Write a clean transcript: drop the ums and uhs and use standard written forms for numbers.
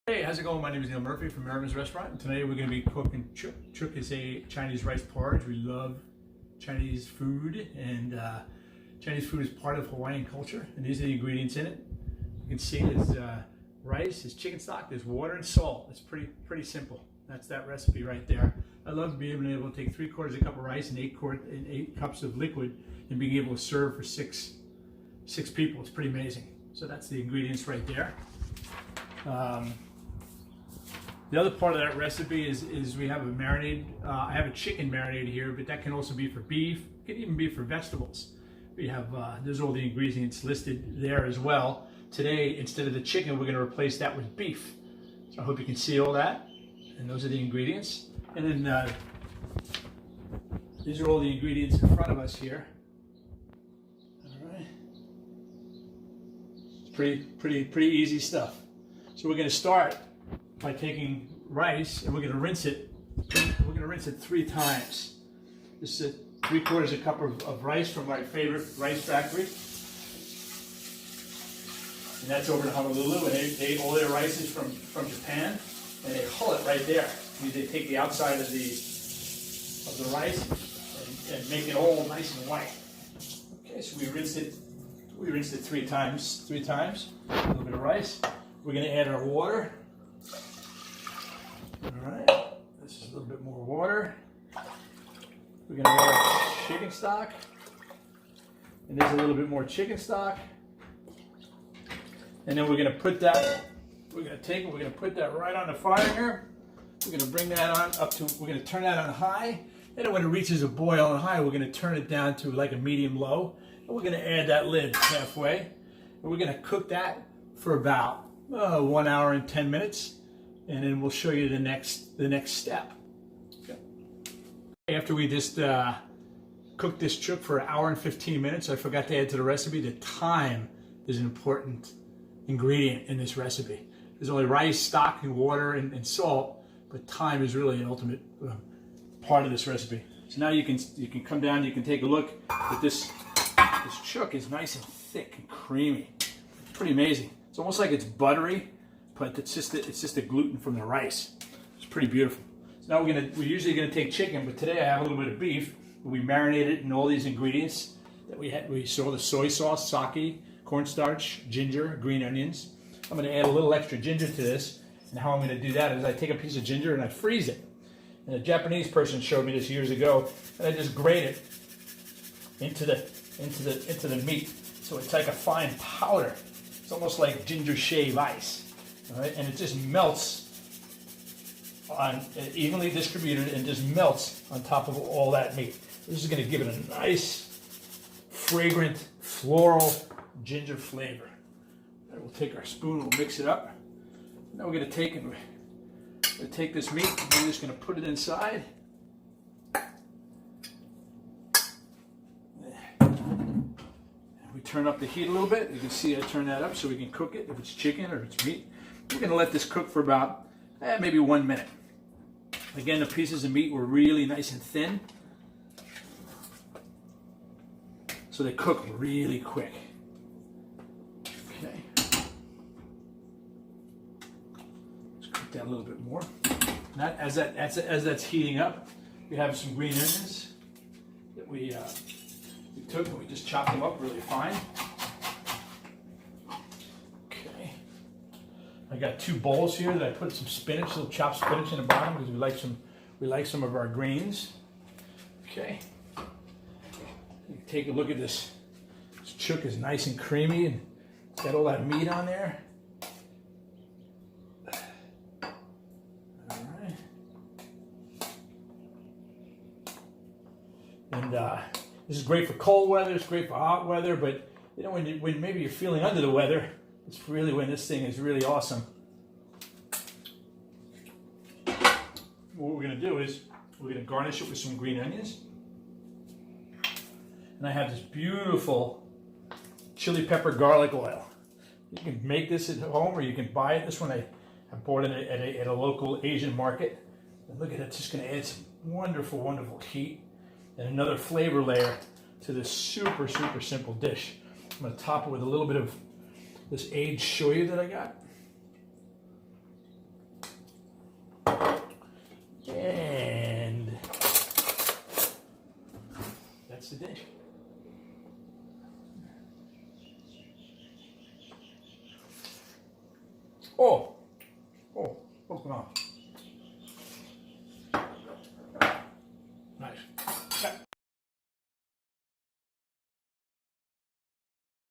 Hey, how's it going? My name is Neil Murphy from Merriman's Restaurant, and today we're going to be cooking Jook. Jook is a Chinese rice porridge. We love Chinese food, and Chinese food is part of Hawaiian culture, and these are the ingredients in it. You can see there's rice, there's chicken stock, there's water and salt. It's pretty simple. That's that recipe right there. I love being able to take 3/4 cup of rice and 8 cups of liquid and being able to serve for six people. It's pretty amazing. So that's the ingredients right there. The other part of that recipe is we have a marinade. I have a chicken marinade here, but that can also be for beef. It can even be for vegetables. We have, there's all the ingredients listed there as well. Today, instead of the chicken, we're going to replace that with beef. So I hope you can see all that. And those are the ingredients. And then these are all the ingredients in front of us here. All right. It's pretty easy stuff. So we're going to start by taking rice and we're going to rinse it. We're going to rinse it 3 times. This is 3/4 cup of rice from my favorite rice factory, and that's over in Honolulu. And they all their rice is from Japan, and they hull it right there. They take the outside of the rice and make it all nice and white. Okay, so we rinsed it 3 times. 3 times. A little bit of rice. We're going to add our water. All right, this is a little bit more water. We're going to add our chicken stock, and there's a little bit more chicken stock. And then we're going to put that. We're going to take it. We're going to put that right on the fire here. We're going to bring that on up to. We're going to turn that on high. And then when it reaches a boil on high, we're going to turn it down to like a medium low. And we're going to add that lid halfway. And we're going to cook that for about 1 hour and 10 minutes. And then we'll show you the next step. Okay. After we just cooked this chook for 1 hour and 15 minutes, I forgot to add to the recipe that thyme is an important ingredient in this recipe. There's only rice, stock, and water and salt, but thyme is really an ultimate part of this recipe. So now you can come down, you can take a look at this chook is nice and thick and creamy. It's pretty amazing. It's almost like it's buttery, but it's just the gluten from the rice. It's pretty beautiful. So now we're usually gonna take chicken, but today I have a little bit of beef. We marinated in all these ingredients that we had. We saw the soy sauce, sake, cornstarch, ginger, green onions. I'm gonna add a little extra ginger to this, and how I'm gonna do that is I take a piece of ginger and I freeze it. And a Japanese person showed me this years ago, and I just grate it into the meat, so it's like a fine powder. It's almost like ginger shave ice, all right? And it just melts on, evenly distributed, and just melts on top of all that meat. This is going to give it a nice, fragrant, floral ginger flavor. And we'll take our spoon, we'll mix it up. Now we're going to take this meat, and we're just going to put it inside. Turn up the heat a little bit. You can see I turn that up so we can cook it if it's chicken or if it's meat. We're going to let this cook for about maybe 1 minute. Again, the pieces of meat were really nice and thin, so they cook really quick. Okay, let's cook that a little bit more. Now, as that's heating up, we have some green onions that we took and we just chopped them up really fine. Okay. I got 2 bowls here that I put some spinach, little chopped spinach in the bottom because we like some of our greens. Okay. You can take a look at this. This chook is nice and creamy and it's got all that meat on there. All right. And this is great for cold weather, it's great for hot weather, but you know, when maybe you're feeling under the weather, it's really when this thing is really awesome. What we're going to do is we're going to garnish it with some green onions. And I have this beautiful chili pepper garlic oil. You can make this at home or you can buy it. This one I bought it at a local Asian market. And look at it, it's just going to add some wonderful, wonderful heat and another flavor layer to this super simple dish. I'm going to top it with a little bit of this aged shoyu that I got. Oh, oh, come on.